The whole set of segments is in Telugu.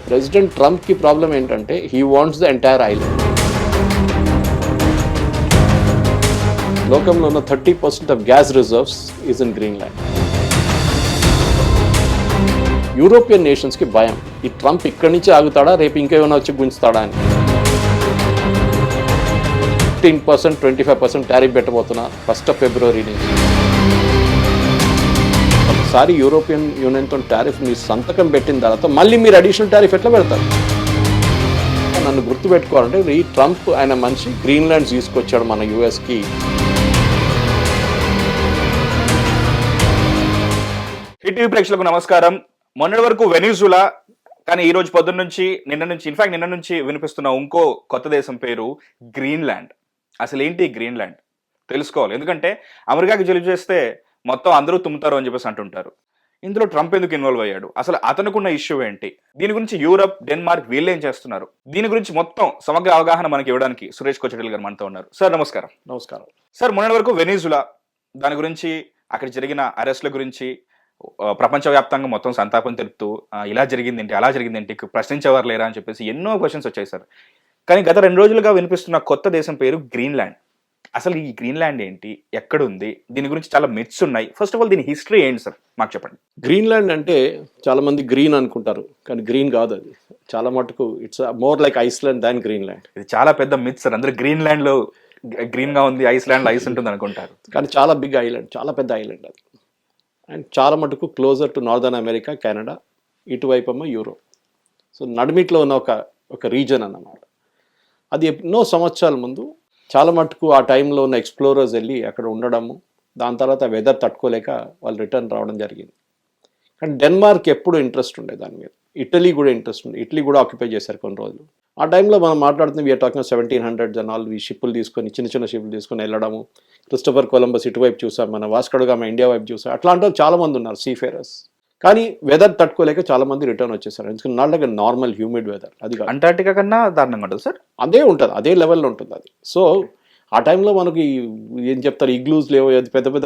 ప్రెసిడెంట్ ట్రంప్కి ప్రాబ్లం ఏంటంటే he wants the entire island. లోకంలో ఉన్న 30% of gas reserves is in Greenland. European నేషన్స్కి భయం, ఈ ట్రంప్ ఇక్కడి నుంచి ఆగుతాడా, రేపు ఇంకేమైనా వచ్చి గుంచుతాడా అని. 15%, 25% టారిఫ్ పెట్టబోతున్నా 1st of February నుంచి. ఒకసారి యూరోపియన్ యూనియన్తో టారిఫ్ మీ సంతకం పెట్టిన తర్వాత మళ్ళీ మీరు అడిషనల్ టారిఫ్ ఎట్లా పెడతారు? నన్ను గుర్తుపెట్టుకోవాలంటే ఈ ట్రంప్ ఆయన మనిషి గ్రీన్లాండ్ తీసుకొచ్చాడు మన యూఎస్కి. హిట్ టీవీ ప్రేక్షకులకు నమస్కారం. మొన్నటి వరకు వెనిజులా, కానీ ఈ రోజు పొద్దున్న నుంచి నిన్న నుంచి వినిపిస్తున్న ఇంకో కొత్త దేశం పేరు గ్రీన్లాండ్. అసలు ఏంటి గ్రీన్లాండ్ తెలుసుకోవాలి, ఎందుకంటే అమెరికాకి జలుబు చేస్తే మొత్తం అందరూ తుమ్ముతారు అని చెప్పేసి అంటుంటారు. ఇందులో ట్రంప్ ఎందుకు ఇన్వాల్వ్ అయ్యాడు, అసలు అతనుకున్న ఇష్యూ ఏంటి, దీని గురించి యూరప్, డెన్మార్క్ వీళ్ళు ఏం చేస్తున్నారు, దీని గురించి మొత్తం సమగ్ర అవగాహన మనకి ఇవ్వడానికి సురేష్ కొచెటిల్ గారు మనతో ఉన్నారు. సార్ నమస్కారం. నమస్కారం సార్, మొన్నటి వరకు వెనిజులా, దాని గురించి అక్కడ జరిగిన అరెస్ట్ల గురించి ప్రపంచవ్యాప్తంగా మొత్తం సంతాపం తెలుపుతూ ఇలా జరిగిందేంటి, అలా జరిగిందేంటి, ప్రశ్నించేవారు లేరా అని చెప్పేసి ఎన్నో క్వశ్చన్స్ వచ్చాయి సార్. కానీ గత 2 రోజులుగా వినిపిస్తున్న కొత్త దేశం పేరు గ్రీన్లాండ్. అసలు ఈ గ్రీన్లాండ్ ఏంటి, ఎక్కడుంది, దీని గురించి చాలా మిత్స్ ఉన్నాయి. ఫస్ట్ ఆఫ్ ఆల్ దీని హిస్టరీ ఏంటి సార్ మాకు చెప్పండి. గ్రీన్లాండ్ అంటే చాలా మంది గ్రీన్ అనుకుంటారు, కానీ గ్రీన్ కాదు. అది చాలా మటుకు it's more like Iceland than Greenland. ఇది చాలా పెద్ద మిత్ సార్. అందరూ గ్రీన్లాండ్ లో గ్రీన్ గా ఉంది, ఐస్లాండ్ లో ఐస్ ఉంటుంది అనుకుంటారు. కానీ చాలా బిగ్ ఐలాండ్, చాలా పెద్ద ఐలాండ్ అది. అండ్ చాలా మటుకు closer to northern America, Canada, ఇటువైపు ఏమో యూరోప్. సో నడిమిట్లో ఉన్న ఒక రీజన్ అన్నమాట. అది ఎన్నో సంవత్సరాల ముందు చాలా మటుకు ఆ టైంలో ఉన్న ఎక్స్ప్లోరర్స్ వెళ్ళి అక్కడ ఉండడము, దాని తర్వాత వెదర్ తట్టుకోలేక వాళ్ళు రిటర్న్ రావడం జరిగింది. కానీ డెన్మార్క్ ఎప్పుడు ఇంట్రెస్ట్ ఉండే దాని మీద, ఇటలీ కూడా ఇంట్రెస్ట్ ఉండే, ఇటలీ కూడా ఆక్యుపై చేశారు కొన్ని రోజులు. ఆ టైంలో మనం మాట్లాడుతున్నాం we are talking 1700s and all. ఈ షిప్పులు తీసుకొని, చిన్న షిప్పులు తీసుకొని వెళ్ళడము, క్రిస్టోఫర్ కొలంబస్ ఇటువైపు చూసాం, మన వాస్కో డ గామా ఇండియా వైపు చూసాం, అట్లాంటి చాలా మంది ఉన్నారు సీఫేరర్స్. కానీ వెదర్ తట్టుకోలేక చాలా మంది రిటర్న్ వచ్చేసారు. ఎందుకంటే not like normal humid weather, అది అంటార్టికా కన్నా దారుణంగా ఉంటుంది సార్. అదే ఉంటుంది, అదే లెవెల్లో ఉంటుంది అది. సో ఆ టైంలో మనకి ఏం చెప్తారు, ఇగ్లూస్ లేవు, పెద్ద పెద్ద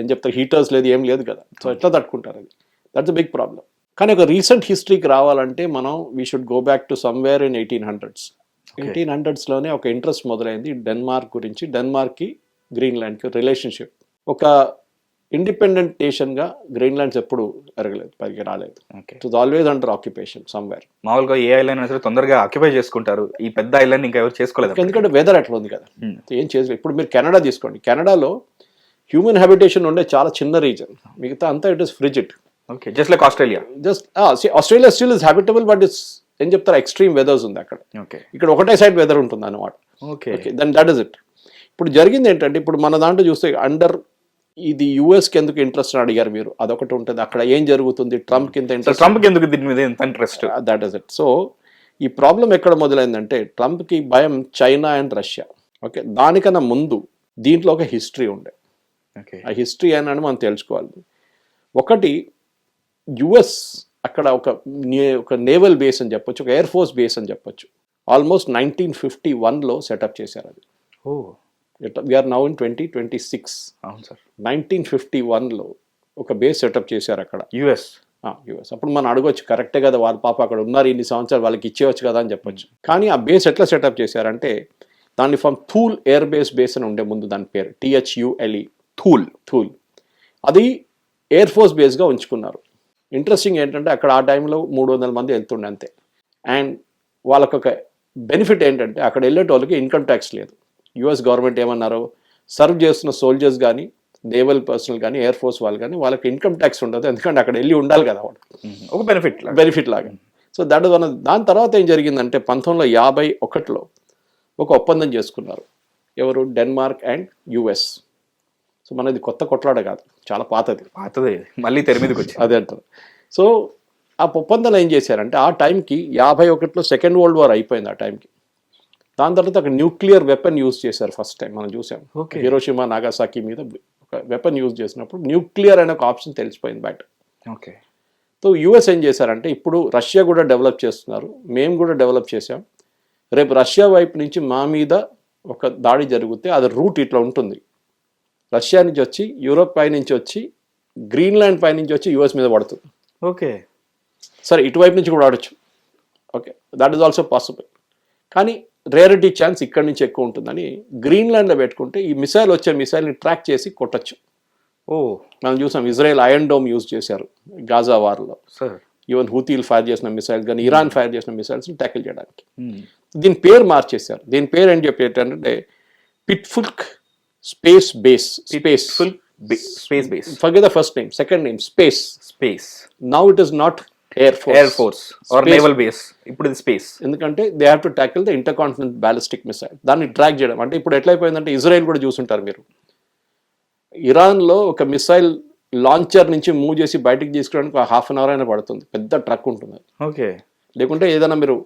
ఏం చెప్తారు, హీటర్స్ లేదు, ఏం లేదు కదా. సో ఎట్లా తట్టుకుంటారు, అది దట్స్ అ బిగ్ ప్రాబ్లం. కానీ ఒక రీసెంట్ హిస్టరీకి రావాలంటే మనం we should go back to somewhere in 1800s. 1800sలోనే ఒక ఇంట్రెస్ట్ మొదలైంది డెన్మార్క్ గురించి. డెన్మార్క్కి గ్రీన్లాండ్కి రిలేషన్షిప్. ఒక ఇండిపెండెంట్ నేషన్గా గ్రీన్లాండ్స్ ఎప్పుడు ఎరగలేదు, పైకి రాలేదు. It was always under occupation somewhere. మామూలుగా ఏ ఐలాండ్ అయినా తొందరగా ఆక్యుపై చేసుకుంటారు, ఈ పెద్ద ఐలాండ్ ఇంకా ఎవరు చేసుకోలేదు. ఎందుకంటే వెదర్ అట్లా ఉంది కదా, ఏం చేయలేదు. ఇప్పుడు మీరు కెనడా తీసుకోండి, కెనడాలో హ్యూమన్ హ్యాబిటేషన్ ఉండే చాలా చిన్న రీజన్, మిగతా అంతా it is frigid. Okay, just like Australia. Australia still is habitable, but it's ఏం చెప్తారు, ఎక్స్ట్రీమ్ వెదర్స్ ఉంది అక్కడ. ఓకే, ఇక్కడ ఒకటే సైడ్ వెదర్ ఉంటుంది అన్నమాట. Okay, then that is it. ఇప్పుడు జరిగింది ఏంటంటే, ఇప్పుడు మన దాంట్లో చూస్తే అండర్ ఇది యూఎస్కి ఎందుకు ఇంట్రెస్ట్ అని అడిగారు మీరు, అదొకటి ఉంటుంది. అక్కడ ఏం జరుగుతుంది, ట్రంప్కి ఎంత ఇంట్రెస్ట్, ట్రంప్కి ఎందుకు దీని మీద ఎంత interest, that is it. So ఈ ప్రాబ్లం ఎక్కడ మొదలైందంటే, ట్రంప్కి భయం చైనా అండ్ రష్యా. ఓకే, దానికన్నా ముందు దీంట్లో ఒక హిస్టరీ ఉండే. ఆ హిస్టరీ అని మనం తెలుసుకోవాలి. ఒకటి, యుఎస్ అక్కడ ఒక నేవల్ బేస్ అని చెప్పొచ్చు, ఒక ఎయిర్ ఫోర్స్ బేస్ అని చెప్పొచ్చు. ఆల్మోస్ట్ 1951లో సెటప్ చేశారు అది. We are now in 2026. అవును సార్. 1951లో ఒక బేస్ సెటప్ చేశారు అక్కడ యుఎస్. అప్పుడు మనం అడగొచ్చు, కరెక్టే కదా, వాళ్ళ పాప అక్కడ ఉన్నారు ఇన్ని సంవత్సరాలు, వాళ్ళకి ఇచ్చేవచ్చు కదా అని చెప్పొచ్చు. కానీ ఆ బేస్ ఎట్లా సెటప్ చేశారంటే, దాన్ని ఫ్రమ్ థూల్ ఎయిర్ బేస్ అని ఉండే ముందు, దాని పేరు THULE, థూల్. అది ఎయిర్ ఫోర్స్ బేస్గా ఉంచుకున్నారు. ఇంట్రెస్టింగ్ ఏంటంటే, అక్కడ ఆ టైంలో 300 మంది వెళ్తుండే అంతే. అండ్ వాళ్ళకు ఒక బెనిఫిట్ ఏంటంటే, అక్కడ వెళ్ళేటోళ్ళకి ఇన్కమ్ ట్యాక్స్ లేదు. యుఎస్ గవర్నమెంట్ ఏమన్నారు, సర్వ్ చేస్తున్న సోల్జర్స్ కానీ, నేవల్ పర్సనల్ కానీ, ఎయిర్ ఫోర్స్ వాళ్ళు కానీ, వాళ్ళకి ఇన్కమ్ ట్యాక్స్ ఉండదు, ఎందుకంటే అక్కడ వెళ్ళి ఉండాలి కదా వాడు, ఒక బెనిఫిట్ లాగా. So that one. దాని తర్వాత ఏం జరిగిందంటే, 1951లో ఒక ఒప్పందం చేసుకున్నారు. ఎవరు, డెన్మార్క్ అండ్ యుఎస్. సో మనది కొత్త కొట్లాడ కాదు, చాలా పాతది, మళ్ళీ తెర మీదకి వచ్చి అదే అంటారు. సో ఆ ఒప్పందాలు ఏం చేశారంటే, ఆ టైంకి 51లో సెకండ్ వరల్డ్ వార్ అయిపోయింది. ఆ టైంకి దాని తర్వాత ఒక న్యూక్లియర్ వెపన్ యూజ్ చేశారు ఫస్ట్ టైం, మనం చూసాం. హిరోషిమా నాగాసాకి మీద ఒక వెపన్ యూజ్ చేసినప్పుడు న్యూక్లియర్ అనే ఒక ఆప్షన్ తెలిసిపోయింది బయట. ఓకే. సో యుఎస్ ఏం చేశారంటే, ఇప్పుడు రష్యా కూడా డెవలప్ చేస్తున్నారు, మేము కూడా డెవలప్ చేసాం, రేపు రష్యా వైపు నుంచి మా మీద ఒక దాడి జరిగితే అది రూట్ ఇట్లా ఉంటుంది, రష్యా నుంచి వచ్చి, యూరోప్ పై నుంచి వచ్చి, గ్రీన్లాండ్ పై నుంచి వచ్చి యుఎస్ మీద పడుతుంది. ఓకే, సరే ఇటువైపు నుంచి కూడా ఆడొచ్చు, okay, that is also possible. కానీ రేరిటీ ఛాన్స్ ఇక్కడి నుంచి ఎక్కువ ఉంటుందని గ్రీన్లాండ్లో పెట్టుకుంటే ఈ మిసైల్ వచ్చే మిసైల్ని ట్రాక్ చేసి కొట్టచ్చు. ఓ మనం చూసాం ఇజ్రాయెల్ ఐరన్ డోమ్ యూజ్ చేశారు గాజా వార్లో. సార్. ఈవెన్ హూతీలు ఫైర్ చేసిన మిసైల్స్ కానీ ఇరాన్ ఫైర్ చేసిన మిసైల్స్ని ట్యాకిల్ చేయడానికి. దీని పేరు మార్చేశారు. దీని పేరు ఏం చెప్పేటంటే Pituffik space base. Space base. Forget the first name, second name space. Now it is not air force or naval base, ఇప్పుడు ఇది స్పేస్. ఎందుకంటే they have to tackle the intercontinental ballistic missile. దాన్ని ట్రాక్ చేయడం అంటే ఇప్పుడు ఎట్లయిపోయిందంటే ఇజ్రాయెల్ కూడా చూసుంటారు మీరు, ఇరాన్లో ఒక మిసైల్ లాంచర్ నుంచి మూవ్ చేసి బయటకు తీసుకురావడానికి 1/2 hour అయినా పడుతుంది. పెద్ద ట్రక్ ఉంటుంది. ఓకే. లేకుంటే ఏదైనా మీరు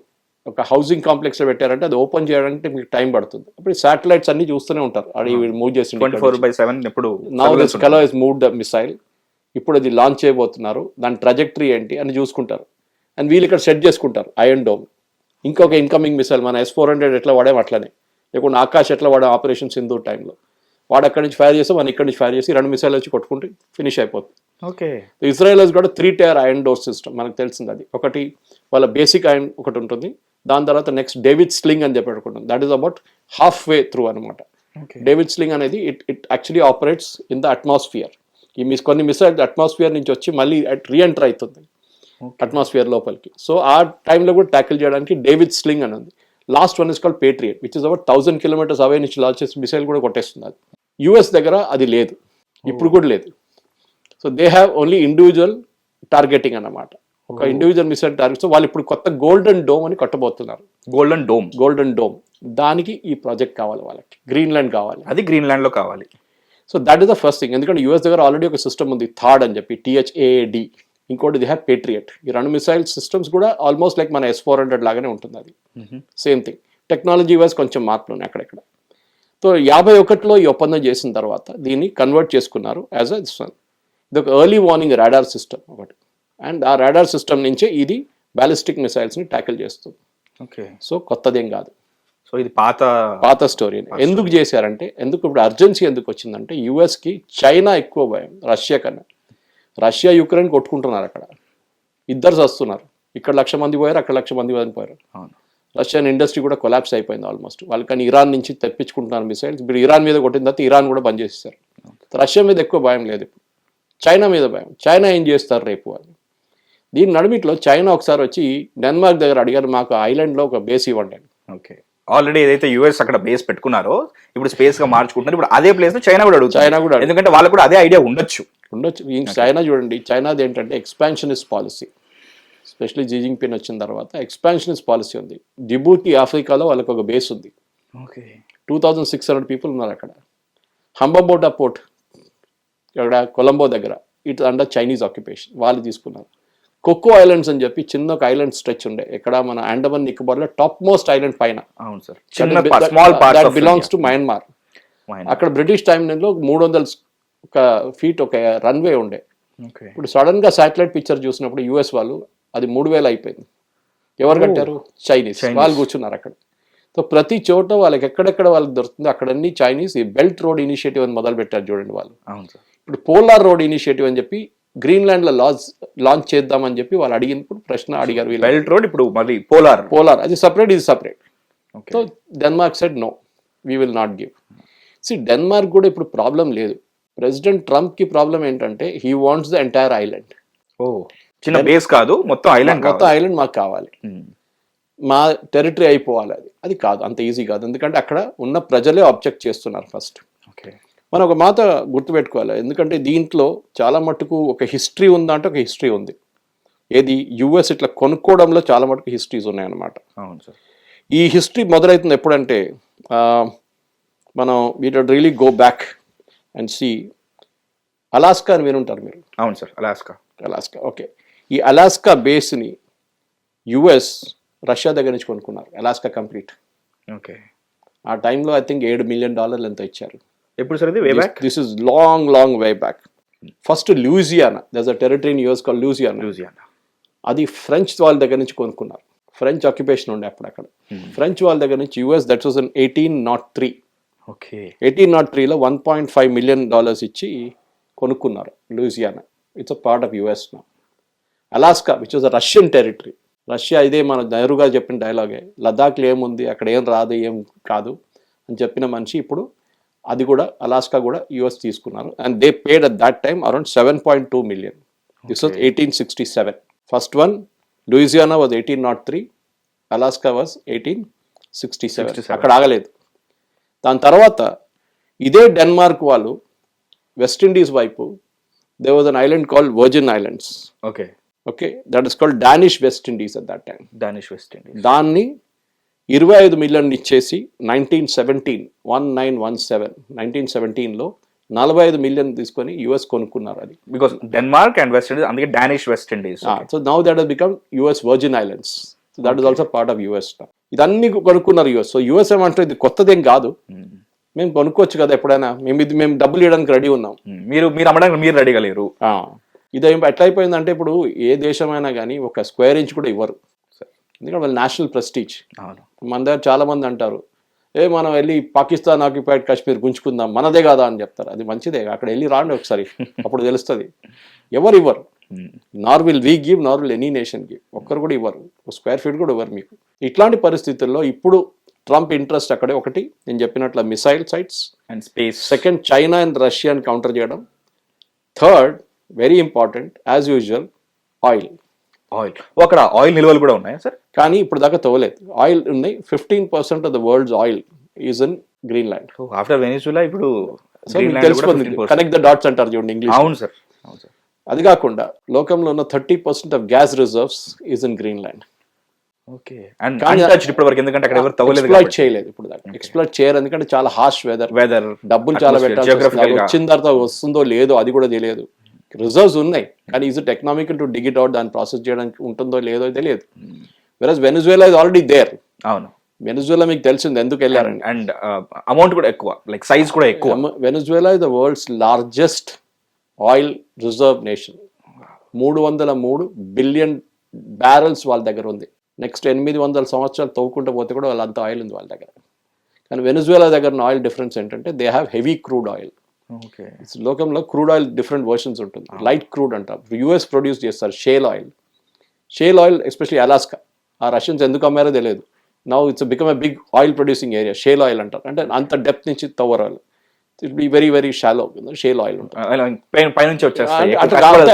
ఒక హౌసింగ్ కాంప్లెక్స్లో పెట్టారంటే అది ఓపెన్ చేయడానికి మీకు టైం పడుతుంది. అప్పుడు శాటిలైట్స్ అన్ని చూస్తూనే ఉంటారు అది మూవ్ చేసి 24/7. ఇప్పుడు now this fellow has moved the missile. ఇప్పుడు అది లాంచ్ చేయబోతున్నారు, దాని ట్రాజెక్టరీ ఏంటి అని చూసుకుంటారు. అండ్ వీళ్ళు ఇక్కడ సెట్ చేసుకుంటారు ఐరన్ డోమ్. ఇంకొక ఇన్కమింగ్ మిసైల్ మన S-400 ఎట్లా వాడాం అట్లనే, లేకుంటే ఆకాశ్ ఎట్లా వాడాం ఆపరేషన్ సింధూర్ టైంలో, వాడు అక్కడి నుంచి ఫైర్ చేస్తే మనం ఇక్కడి నుంచి ఫైర్ చేసి 2 మిసైల్ వచ్చి కొట్టుకుంటే ఫినిష్ అయిపోతుంది. ఓకే. ఇజ్రాయెల్ హస్ కూడా 3-tier ఐరన్ డోర్ సిస్టమ్. మనకు తెలిసింది అది. ఒకటి వాళ్ళ బేసిక్ ఐరన్ ఒకటి ఉంటుంది, దాని తర్వాత నెక్స్ట్ డేవిడ్ స్లింగ్ అని చెప్పి పెట్టుకుంటుంది. That is about half way through అనమాట. డేవిడ్ స్లింగ్ అనేది it actually operates in the atmosphere. ఈ కొన్ని మిసైల్ అట్మాస్ఫియర్ నుంచి వచ్చి మళ్ళీ రీఎంటర్ అవుతుంది అట్మాస్ఫియర్ లోపలికి. సో ఆ టైంలో కూడా ట్యాకిల్ చేయడానికి డేవిడ్ స్లింగ్ అని ఉంది. Last one is called patriot, which is about 1000 kilometers అవే నుంచి లాంచ్ చేసి మిసైల్ కూడా కొట్టేస్తుంది. అది యుఎస్ దగ్గర అది లేదు, ఇప్పుడు కూడా లేదు. So they have only individual targeting అన్నమాట. ఒక ఇండివిజువల్ మిసైల్ టార్గెట్. సో వాళ్ళు ఇప్పుడు కొత్త గోల్డెన్ డోమ్ అని కట్టబోతున్నారు. గోల్డెన్ డోమ్ దానికి ఈ ప్రాజెక్ట్ కావాలి వాళ్ళకి. గ్రీన్లాండ్ కావాలి, అది గ్రీన్లాండ్ లో కావాలి. So that is the first thing. ఎందుకంటే యూఎస్ దగ్గర ఆల్రెడీ ఒక సిస్టమ్ ఉంది థాడ్ అని చెప్పి, THAAD. ఇంకోటి ది హ్యావ్ పేట్రియట్. ఈ 2 మిసైల్ సిస్టమ్స్ కూడా ఆల్మోస్ట్ లైక్ మన S-400 లాగానే ఉంటుంది. అది సేమ్ థింగ్. టెక్నాలజీ వైజ్ కొంచెం మార్పులు ఉన్నాయి అక్కడెక్కడ. సో 51లో ఈ ఒప్పందం చేసిన తర్వాత దీన్ని కన్వర్ట్ చేసుకున్నారు యాజ్ అ వన్. ఇది ఒక ఎర్లీ వార్నింగ్ రాడార్ సిస్టమ్ ఒకటి. అండ్ ఆ రాడార్ సిస్టమ్ నుంచే ఇది బ్యాలిస్టిక్ మిసైల్స్ని ట్యాకిల్ చేస్తుంది. ఓకే. సో కొత్తదేం కాదు. సో ఇది పాత స్టోరీ. ఎందుకు చేశారంటే, ఎందుకు ఇప్పుడు అర్జెన్సీ ఎందుకు వచ్చిందంటే, యుఎస్కి చైనా ఎక్కువ భయం రష్యా కన్నా. రష్యా యుక్రెయిన్ కొట్టుకుంటున్నారు, అక్కడ ఇద్దరు వస్తున్నారు. ఇక్కడ 1,00,000 మంది పోయారు, అక్కడ 1,00,000 మంది పోయారు. రష్యన్ ఇండస్ట్రీ కూడా కొలాప్స్ అయిపోయింది ఆల్మోస్ట్. వాళ్ళు కానీ ఇరాన్ నుంచి తెప్పించుకుంటున్నారు మిసైల్స్. ఇప్పుడు ఇరాన్ మీద కొట్టిన తర్వాత ఇరాన్ కూడా బంద్ చేసేసారు. రష్యా మీద ఎక్కువ భయం లేదు, ఇప్పుడు చైనా మీద భయం. చైనా ఏం చేస్తారు రేపు అని. దీని నడుమిట్లో చైనా ఒకసారి వచ్చి డెన్మార్క్ దగ్గర అడిగారు, మాకు ఐలాండ్లో ఒక బేస్ ఇవ్వండి అని. ఓకే. ఆల్రెడీ ఏదైతే యుఎస్ అక్కడ బేస్ పెట్టుకున్నారో ఇప్పుడు స్పేస్ గా మార్చుకుంటున్నారు. ఇప్పుడు అదే ప్లేస్ చైనా కూడా అడుగుతుంది, ఎందుకంటే వాళ్ళకు కూడా అదే ఐడియా ఉండొచ్చు. చైనా చూడండి, చైనాది ఏంటంటే ఎక్స్పాన్షనిస్ట్ పాలసీ. ఎస్పెషల్లీ జీ జింగ్పిన్ వచ్చిన తర్వాత ఎక్స్పాన్షనిస్ట్ పాలసీ ఉంది. జిబూటి ఆఫ్రికాలో వాళ్ళకి ఒక బేస్ ఉంది. 2600 people ఉన్నారు అక్కడ. హంబంబోటా పోర్ట్ ఇక్కడ కొలంబో దగ్గర, ఇట్ అండర్ చైనీస్ ఆక్యుపేషన్. వాళ్ళు తీసుకున్నారు. కొక్కో ఐలాండ్స్ అని చెప్పి చిన్న ఒక ఐలాండ్ స్ట్రెచ్ ఉండే ఇక్కడ మన అండమాన్ నికోబార్లో టాప్ మోస్ట్ ఐలాండ్ పైన. అవును సార్. Belongs to Myanmar. అక్కడ బ్రిటిష్ టైంలో 300 feet ఒక రన్వే ఉండే. ఇప్పుడు సడన్ గా శాటిలైట్ పిక్చర్ చూసినప్పుడు యుఎస్ వాళ్ళు అది 3000 అయిపోయింది. ఎవరు కట్టారు? చైనీస్. వాళ్ళు కూర్చున్నారు అక్కడ. సో ప్రతి చోట వాళ్ళకి ఎక్కడెక్కడ వాళ్ళకి దొరుకుతుంది అక్కడన్నీ చైనీస్. ఈ బెల్ట్ రోడ్ ఇనిషియేటివ్ అని మొదలు పెట్టారు చూడండి వాళ్ళు. ఇప్పుడు పోలార్ రోడ్ ఇనిషియేటివ్ అని చెప్పి గ్రీన్లాండ్ లో లాంచ్ చేద్దామని చెప్పి వాళ్ళు అడిగినప్పుడు ప్రశ్న అడిగారు. బెల్ట్ రోడ్ ఇప్పుడు మళ్ళీ పోలార్ అది సపరేట్, ఇది separate. So Denmark said no, we will not give. Denmark కూడా ఇప్పుడు ప్రాబ్లం లేదు. ప్రెసిడెంట్ ట్రంప్ కి ప్రాబ్లం ఏంటంటే he wants the entire island. చిన్న బేస్ కాదు, మొత్తం ఐలాండ్ మాకు కావాలి, మా టెరిటరీ అయిపోవాలి. అది కాదు, అంత ఈజీ కాదు. ఎందుకంటే అక్కడ ఉన్న ప్రజలే ఆబ్జెక్ట్ చేస్తున్నారు ఫస్ట్. మనం ఒక మాట గుర్తుపెట్టుకోవాలి, ఎందుకంటే దీంట్లో చాలా మటుకు ఒక హిస్టరీ ఉందంటే ఒక హిస్టరీ ఉంది. ఏది యుఎస్ ఇట్లా కొనుక్కోవడంలో చాలా మటుకు హిస్టరీస్ ఉన్నాయన్నమాట. ఈ హిస్టరీ మొదలవుతుంది ఎప్పుడంటే మనం we should really go back and see Alaska అని వినుంటారు మీరు. అవును సార్, అలాస్కా. ఓకే. ఈ అలాస్కా బేస్ని యుఎస్ రష్యా దగ్గర నుంచి కొనుక్కున్నారు. Alaska complete. ఓకే. ఆ టైంలో ఐ థింక్ $7 million ఎంతో ఇచ్చారు. ఎప్పుడు సార్ ఇది? Way back. This is long way back. First Louisiana, దర్స్ a territory in US called Louisiana. అది ఫ్రెంచ్ వాళ్ళ దగ్గర నుంచి కొనుక్కున్నారు. ఫ్రెంచ్ ఆక్యుపేషన్ ఉండే అప్పుడు అక్కడ. ఫ్రెంచ్ వాళ్ళ దగ్గర నుంచి US, that was in 1803. Okay. 1803లో $1.5 million ఇచ్చి కొనుక్కున్నారు Louisiana. It's a part of US now. Alaska which was a Russian territory, Russia ఇదే మన నెహ్రూ గారు చెప్పిన డైలాగే, లదాఖ్లో ఏముంది అక్కడ ఏం రాదు ఏం కాదు అని చెప్పిన మనిషి ఇప్పుడు అది కూడా అలాస్కా కూడా యుఎస్ తీసుకున్నారు. And they paid at that time around 7.2 million. This was 1867. First one Louisiana was 1803, Alaska was 1867. అక్కడ ఆగలేదు. దాని తర్వాత ఇదే డెన్మార్క్ వాళ్ళు వెస్ట్ ఇండీస్ వైపు there was an island called Virgin Islands. Okay, that is called Danish West Indies at that time. Danish West Indies. దాన్ని 25 మిలియన్ ఇచ్చేసి 1917లో 45 మిలియన్ తీసుకొని యుఎస్ కొనుక్కున్నారు అది. Because Denmark and West Indies, అందుకే Danish West Indies. So now that has become US Virgin Islands. So that is also part of US. ఇదన్నీ కొనుక్కున్నారు యుఎస్. సో యుఎస్ ఏమంటారు ఇది కొత్తదేం కాదు, మేము కొనుక్కోవచ్చు కదా ఎప్పుడైనా, మేము డబ్బులు ఇవ్వడానికి రెడీ ఉన్నాం, మీరు అమ్మడానికి మీరు రెడీగా లేరు. ఇదేం ఎట్లా అయిపోయిందంటే ఇప్పుడు ఏ దేశమైనా కానీ ఒక స్క్వేర్ ఇంచ్ కూడా ఇవ్వరు, ఎందుకంటే వాళ్ళ నేషనల్ ప్రెస్టీజ్. మన దగ్గర చాలా మంది అంటారు మనం వెళ్ళి పాకిస్తాన్ ఆక్యుపైడ్ కాశ్మీర్ గుంజుకుందాం మనదే కాదా అని చెప్తారు. అది మంచిదే, అక్కడ వెళ్ళి రాండి ఒకసారి, అప్పుడు తెలుస్తుంది. ఎవరు ఇవ్వరు, నార్ will we give, Nar will any nation give. ఒక్కరు కూడా ఇవ్వరు, స్క్వేర్ ఫీట్ కూడా ఇవ్వరు మీకు. ఇట్లాంటి పరిస్థితుల్లో ఇప్పుడు ట్రంప్ ఇంట్రెస్ట్ అక్కడే ఒకటి నేను చెప్పినట్ల missile sites and space, second China and రష్యాని కౌంటర్ చేయడం, third very important as usual oil. అక్కడ ఆయిల్ నిల్వలు కూడా ఉన్నాయా సార్? కానీ ఇప్పుడు దాకా తవ్వలేదు. ఆయిల్ ఉన్నాయి. 15% of the world's oil is in Greenland. After Venezuela ఇప్పుడు తెలిసిపోతుంది. కనెక్ట్ ద డాట్స్ అంటారు చూడండి ఇంగ్లీష్. అవును సార్. అది కాకుండా లోకంలో ఉన్న 30% of gas reserves is in Greenland. Exploit చేయలేదు ఇప్పుడు దాకా, ఎక్స్ప్లాయిట్ చేయరు ఎందుకంటే చాలా హార్ష్ వెదర్, డబ్బులు చాలా పెట్టాలి, వచ్చిన తర్వాత వస్తుందో లేదో అది కూడా తెలియదు. రిజర్వ్స్ ఉన్నాయి కానీ is it economical to dig it out, దాన్ని ప్రాసెస్ చేయడానికి ఉంటుందో లేదో తెలియదు. వెరస్ వెనిజువేలా ఇస్ ఆల్రెడీ దేర్. అవును, వెనిజువేలా మీకు తెలిసింది ఎందుకు వెళ్ళారండి, అండ్ అమౌంట్ కూడా ఎక్కువ, లైక్ సైజ్ కూడా ఎక్కువ. Venezuela is the world's largest oil reserve nation. 303 billion barrels వాళ్ళ దగ్గర ఉంది. నెక్స్ట్ 800 సంవత్సరాలు తవ్వుకుంటూ పోతే కూడా వాళ్ళంత ఆయిల్ ఉంది వాళ్ళ దగ్గర. కానీ వెనిజువేలా దగ్గర ఆయిల్ డిఫరెన్స్ ఏంటంటే they have heavy crude oil. లోకంలో క్రూడ్ ఆయిల్ డిఫరెంట్ వర్షన్స్ ఉంటుంది. లైట్ క్రూడ్ అంటారు, యుఎస్ ప్రొడ్యూస్ చేస్తారు shale oil. Shale oil especially Alaska, ఆ రష్యన్స్ ఎందుకు అమ్మారో తెలియదు. Now it's become a big oil producing area. Shale oil అంటారు, అంటే అంత డెప్త్ నుంచి తవ్వరు వాళ్ళు. It be very very shallow shale oil ఉంటుంది.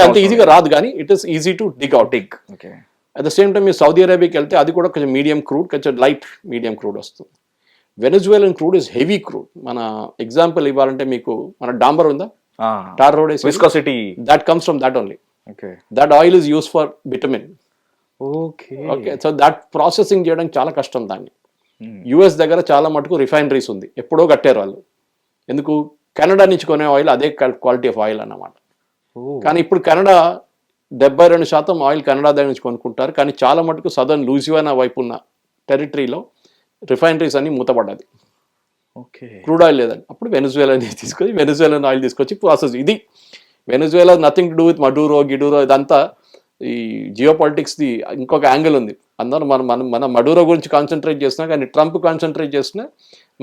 అంత ఈజీగా రాదు కానీ it is easy to dig out. At the same time మీరు సౌదీ అరేబియాకి వెళ్తే అది కూడా కొంచెం మీడియం క్రూడ్, కొంచెం లైట్ మీడియం క్రూడ్ వస్తుంది. Venezuelan crude is heavy crude. మన ఎగ్జాంపుల్ ఇవ్వాలంటే మీకు మన డాంబర్ ఉందా, tar road, viscosity, that comes from that only. That oil is use for vitamin. Okay, so that processing చేయడానికి చాలా కష్టం దాన్ని. యుఎస్ దగ్గర చాలా మటుకు రిఫైనరీస్ ఉంది, ఎప్పుడో కట్టారు వాళ్ళు. ఎందుకు, కెనడా నుంచి కొనే ఆయిల్ అదే క్వాలిటీ ఆఫ్ ఆయిల్ అన్నమాట. కానీ ఇప్పుడు కెనడా 72% ఆయిల్ కెనడా దగ్గర నుంచి కొనుక్కుంటారు. కానీ చాలా మటుకు సదర్న్ లూజియానా వైపు ఉన్న టెరిటరీలో రిఫైనరీస్ అన్ని మూతపడ్డది, క్రూడ్ ఆయిల్ లేదని. అప్పుడు వెనిజువేలాని తీసుకొని వెనిజువేలన్ ఆయిల్ తీసుకొచ్చి ప్రాసెస్. ఇది Venezuela nothing to do with Maduro గిడూరో, ఇదంతా ఈ జియో పాలిటిక్స్ది ఇంకొక యాంగిల్ ఉంది. అందరూ మన మడూరో గురించి కాన్సన్ట్రేట్ చేస్తున్నా, కానీ ట్రంప్ కాన్సన్ట్రేట్ చేస్తున్నా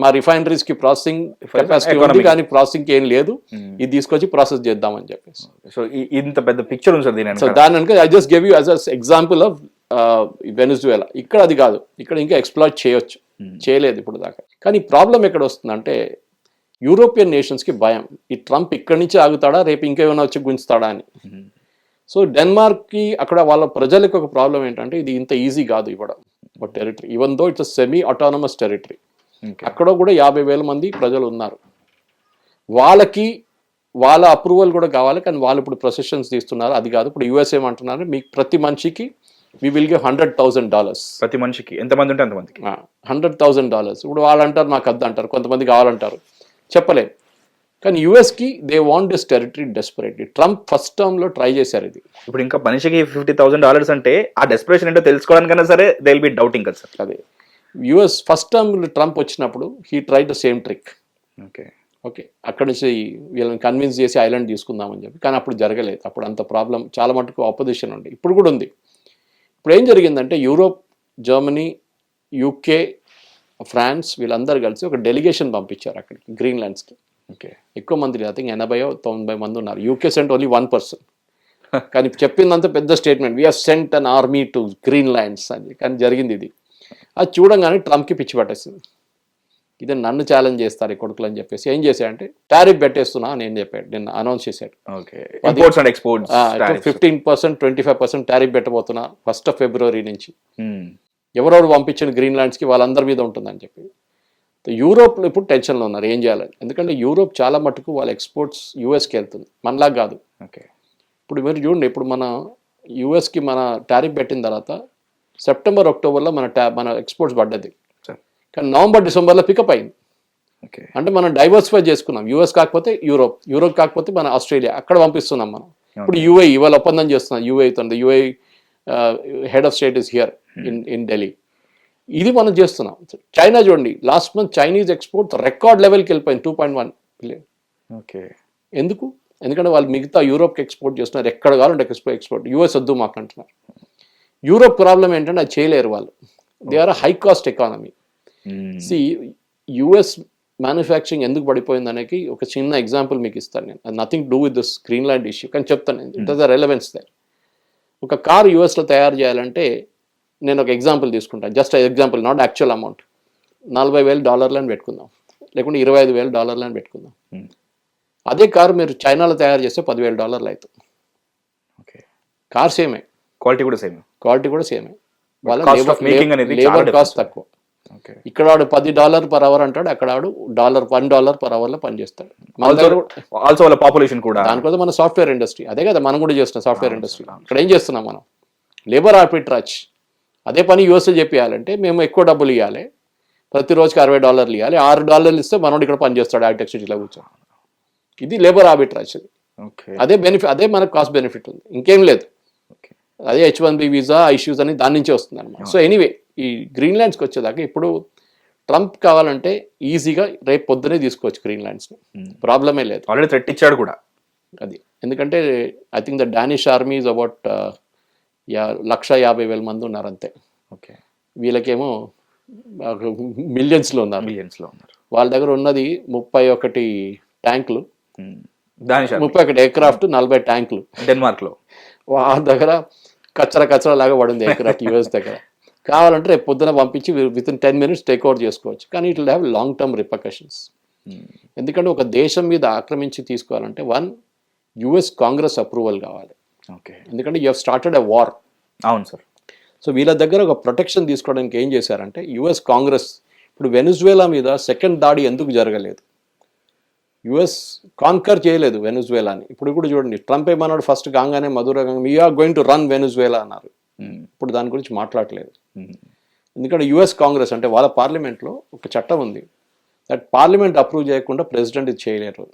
మా రిఫైనరీస్ కి ప్రాసెసింగ్ కెపాసిటీ ఉంది కానీ ప్రాసెసింగ్ ఏం లేదు, ఇది తీసుకొచ్చి ప్రాసెస్ చేద్దామని చెప్పేసి. సో ఇంత పెద్ద పిక్చర్ ఉంది సార్ దీని. సో దాని వెనక I just give you as a example of Venezuela. ఇక్కడ అది కాదు, ఇక్కడ ఇంకా ఎక్స్ప్లాయిట్ చేయొచ్చు, చేయలేదు ఇప్పుడు దాకా. కానీ ప్రాబ్లం ఎక్కడ వస్తుందంటే యూరోపియన్ నేషన్స్కి భయం, ఈ ట్రంప్ ఇక్కడి నుంచి ఆగుతాడా, రేపు ఇంకేమైనా వచ్చి గుంచుతాడా అని. సో డెన్మార్క్కి అక్కడ వాళ్ళ ప్రజలకు ఒక ప్రాబ్లం ఏంటంటే ఇది ఇంత ఈజీ కాదు ఇవ్వడం ఒక territory, even though it's semi autonomous territory. అక్కడ కూడా 50,000 మంది ప్రజలు ఉన్నారు, వాళ్ళకి వాళ్ళ అప్రూవల్ కూడా కావాలి. కానీ వాళ్ళు ఇప్పుడు ప్రొసెషన్స్ తీస్తున్నారు, అది కాదు. ఇప్పుడు యూఎస్ ఏమంటున్నారు, మీకు ప్రతి మనిషికి we will give $100,000. ప్రతి మనిషికి ఎంతమంది ఉంటే అంతమందికి $100,000. ఇప్పుడు వాళ్ళు అంటారు నాకు వద్దు అంటారు, కొంతమంది కావాలంటారు, చెప్పలేదు. కానీ యూఎస్కి they want this territory desperately. Trump first టర్మ్లో ట్రై చేశారు ఇది. ఇప్పుడు ఇంకా మనిషికి $50,000 అంటే ఆ డెస్పరేషన్ ఏంటో తెలుసుకోవడానికైనా సరే దే విల్ బి డౌటింగ్ కదా సార్. అదే యూఎస్ ఫస్ట్ టర్మ్లో ట్రంప్ వచ్చినప్పుడు he try the same trick. Okay అక్కడి నుంచి వీళ్ళని కన్విన్స్ చేసి ఐలాండ్ తీసుకుందామని చెప్పి, కానీ అప్పుడు జరగలేదు. అప్పుడు అంత ప్రాబ్లం, చాలా మటుకు ఆపోజిషన్ ఉంది, ఇప్పుడు కూడా ఉంది. ఇప్పుడు ఏం జరిగిందంటే యూరోప్, జర్మనీ, యూకే, ఫ్రాన్స్ వీళ్ళందరూ కలిసి ఒక డెలిగేషన్ పంపించారు అక్కడికి గ్రీన్లాండ్స్కి. ఎక్కువ మంది, ఐ థింక్ 80-90 మంది ఉన్నారు. UK sent only 1 person. కానీ చెప్పిందంతా పెద్ద statement we are sent an army to green lands అని, కానీ జరిగింది ఇది. అది చూడంగానే ట్రంప్కి పిచ్చి పట్టేసింది. ఇది నన్ను ఛాలెంజ్ చేస్తారు ఈ కొడుకులు అని చెప్పేసి ఏం చేశాడంటే టారిఫ్ పెట్టేస్తున్నా అని ఏం చెప్పాడు, నిన్న అనౌన్స్ చేశాడు. Okay, imports and exports 15%, 25% tariff పెట్టబోతున్నా 1st February నుంచి. ఎవరెవరు పంపించిన గ్రీన్ ల్యాండ్స్కి వాళ్ళందరి మీద ఉంటుందని చెప్పి. యూరోప్లో ఇప్పుడు టెన్షన్లో ఉన్నారు ఏం చేయాలని, ఎందుకంటే యూరోప్ చాలా మటుకు వాళ్ళ ఎక్స్పోర్ట్స్ యూఎస్కి వెళ్తుంది, మనలా కాదు. ఓకే, ఇప్పుడు మీరు చూడండి, ఇప్పుడు మన యూఎస్కి మన టారిఫ్ పెట్టిన తర్వాత సెప్టెంబర్, అక్టోబర్లో మన ఎక్స్పోర్ట్స్ పడ్డది, కానీ నవంబర్, డిసెంబర్లో పికప్ అయింది. ఓకే, అంటే మనం డైవర్సిఫై చేసుకున్నాం. యూఎస్ కాకపోతే యూరోప్ కాకపోతే మన ఆస్ట్రేలియా, అక్కడ పంపిస్తున్నాం మనం. ఇప్పుడు యూఏఈ ఇవాళ ఒప్పందం చేస్తున్నాం యూఏఈతో. UAE head of state is here in Delhi. ఇది మనం చేస్తున్నాం. చైనా చూడండి, last month Chinese export record లెవెల్కి వెళ్ళిపోయింది, 2.1 బిలియన్. ఓకే, ఎందుకు? ఎందుకంటే వాళ్ళు మిగతా యూరోప్కి ఎక్స్పోర్ట్ చేస్తున్నారు, ఎక్కడ కావాలంటే ఎక్స్పోర్ట్. యూఎస్ వద్దు మాకు అంటున్నారు. యూరోప్ ప్రాబ్లం ఏంటంటే అది చేయలేరు వాళ్ళు, they are high cost economy. See US manufacturing ఎందుకు పడిపోయింది అనేది ఒక చిన్న ఎగ్జాంపుల్ మీకు ఇస్తాను నేను. అది nothing do with this Greenland issue, కానీ చెప్తాను it is the relevance they. ఒక కార్ యూఎస్లో తయారు చేయాలంటే నేను ఒక ఎగ్జాంపుల్ తీసుకుంటాను, just example, not actual amount. $40,000 అని పెట్టుకుందాం, లేకుంటే $25,000 అని పెట్టుకుందాం. అదే కారు మీరు చైనాలో తయారు చేస్తే $10,000 అవుతుంది. ఓకే, కార్ సేమే, క్వాలిటీ కూడా సేమే. వాళ్ళ లేబర్ కాస్ట్ తక్కువ. ఇక్కడ వాడు $10 per hour అంటాడు, అక్కడ వాడు $1 per hour లో పనిచేస్తాడు. ఆల్సో వాళ్ళ పాపులేషన్ కూడా. దానికోసం మన సాఫ్ట్వేర్ ఇండస్ట్రీ అదే కదా, మనం కూడా చేస్తున్నాం సాఫ్ట్వేర్ ఇండస్ట్రీ. ఇక్కడ ఏం చేస్తున్నాం మనం? Labour arbitrage. అదే పని యూఎస్లో చెప్పేయాలంటే మేము ఎక్కువ డబ్బులు ఇవ్వాలి, ప్రతిరోజుకి $60 ఇవ్వాలి. $6 ఇస్తే మనోడు ఇక్కడ పనిచేస్తాడు హైటెక్ సిటీలో కూర్చొని. ఇది లేబర్ ఆర్బిట్రాజ్. అదే బెనిఫిట్, అదే మనకు కాస్ట్ బెనిఫిట్ ఉంది, ఇంకేం లేదు. అదే H1B వీసా ఇష్యూస్ అని దాని నుంచే వస్తుంది అనమాట. సో ఎనీవే, ఈ గ్రీన్లాండ్స్కి వచ్చేదాకా ఇప్పుడు ట్రంప్ కావాలంటే ఈజీగా రేపు పొద్దునే తీసుకోవచ్చు గ్రీన్లాండ్స్ని, ప్రాబ్లమే లేదు. ఆల్రెడీ థ్రెట్ ఇచ్చాడు కూడా అది. ఎందుకంటే I think the Danish army is about 150,000 మంది ఉన్నారు అంతే. ఓకే, వీళ్ళకేమో మిలియన్స్లో ఉన్నారు. వాళ్ళ దగ్గర ఉన్నది 31 ట్యాంకులు, 31 ఎయిర్క్రాఫ్ట్, 40 ట్యాంకులు డెన్మార్క్లో. వాళ్ళ దగ్గర కచ్చరా లాగా పడింది ఎయిర్క్రాఫ్ట్ యూఎస్ దగ్గర. కావాలంటే రేపు పొద్దున పంపించి వితిన్ 10 minutes టేక్ ఓవర్ చేసుకోవచ్చు. కానీ it will have long term repercussions. ఎందుకంటే ఒక దేశం మీద ఆక్రమించి తీసుకోవాలంటే యుఎస్ కాంగ్రెస్ అప్రూవల్ కావాలి. ఓకే, ఎందుకంటే you have started a war. అవును సార్. సో వీళ్ళ దగ్గర ఒక ప్రొటెక్షన్ తీసుకోవడానికి ఏం చేశారంటే యుఎస్ కాంగ్రెస్, ఇప్పుడు వెనిజువేలా మీద సెకండ్ దాడి ఎందుకు జరగలేదు? యుఎస్ కాన్కర్ చేయలేదు వెనిజువేలాని. ఇప్పుడు కూడా చూడండి, ట్రంప్ ఏమన్నాడు ఫస్ట్ కాగానే మధురగా we are going to run Venezuela అన్నారు. ఇప్పుడు దాని గురించి మాట్లాడలేదు. ఎందుకంటే యుఎస్ కాంగ్రెస్ అంటే వాళ్ళ పార్లమెంట్లో ఒక చట్టం ఉంది, దట్ పార్లమెంట్ అప్రూవ్ చేయకుండా ప్రెసిడెంట్ ఇది చేయలేరు.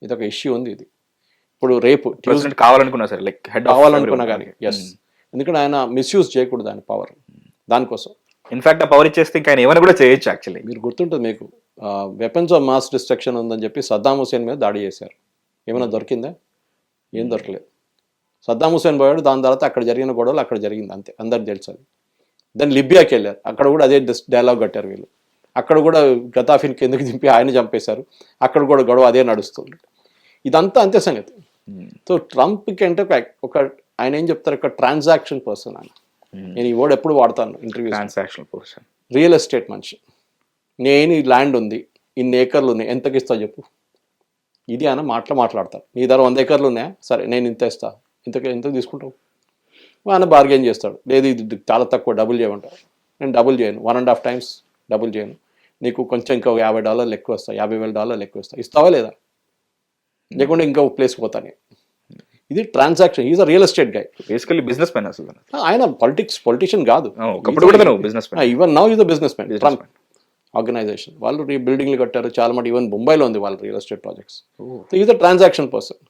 ఇది ఒక ఇష్యూ ఉంది. ఇది ఇప్పుడు రేపు కావాలనుకున్నా సరే, లైక్ కావాలనుకున్నా కానీ ఎస్, ఎందుకంటే ఆయన మిస్యూజ్ చేయకూడదు ఆయన పవర్. దానికోసం ఇన్ఫాక్ట్ ఆ పవర్ ఇచ్చేస్తే ఇంకా ఆయన ఏమైనా కూడా చేయొచ్చు. యాక్చువల్లీ మీరు గుర్తుంటుంది మీకు, వెపన్స్ ఆఫ్ మాస్ డిస్ట్రక్షన్ ఉందని చెప్పి సద్దాం హుసేన్ మీద దాడి చేశారు. ఏమైనా దొరికిందా? ఏం దొరకలేదు. సద్దాం హుసేన్ పోయాడు, దాని తర్వాత అక్కడ జరిగిన గొడవలు అక్కడ జరిగింది అంతే, అందరికి తెలుసు అది. దెన్ లిబియాకి వెళ్ళారు, అక్కడ కూడా అదే డైలాగ్ కట్టారు వీళ్ళు. అక్కడ కూడా గతాఫిన్ కిందకి దింపి ఆయన చంపేశారు, అక్కడ కూడా గొడవ అదే నడుస్తుంది. ఇదంతా అంతే సంగతి. సో ట్రంప్కి అంటే ఒక ఆయన ఏం చెప్తారు, ఒక ట్రాన్సాక్షన్ పర్సన్ ఆయన. నేను ఈ వర్డ్ ఎప్పుడు వాడతాను interview, transaction person, real estate మనిషి. నేను ఈ ల్యాండ్ ఉంది, ఇన్ని ఏకర్లు ఉన్నాయి, ఎంతకి ఇస్తావు చెప్పు, ఇది ఆయన మాట్లాడతారు. నీ దగ్గర 100 acres ఉన్నాయా, సరే నేను ఇంత ఇస్తా, ఇంతకు తీసుకుంటావు. ఆయన బార్గెన్ చేస్తాడు, లేదు ఇది చాలా తక్కువ, డబుల్ చేయమంటారు. నేను డబుల్ చేయను, 1.5 times డబుల్ చేయను, నీకు కొంచెం ఇంకా $50 ఎక్కువ వస్తా, $50,000 ఎక్కువ వస్తా, ఇస్తావా లేదా, లేకుంటే ఇంకా ప్లేస్ పోతాను. ఇది transaction. Is a real estate guy, basically businessman. అసలు ఆయన పొలిటీషియన్ కాదు, even now is a businessman. Trump organization వాళ్ళు బిల్డింగ్లు కట్టారు చాలా మటు, ఈవెన్ ముంబైలో ఉంది వాళ్ళ real estate projects. Is a transaction person.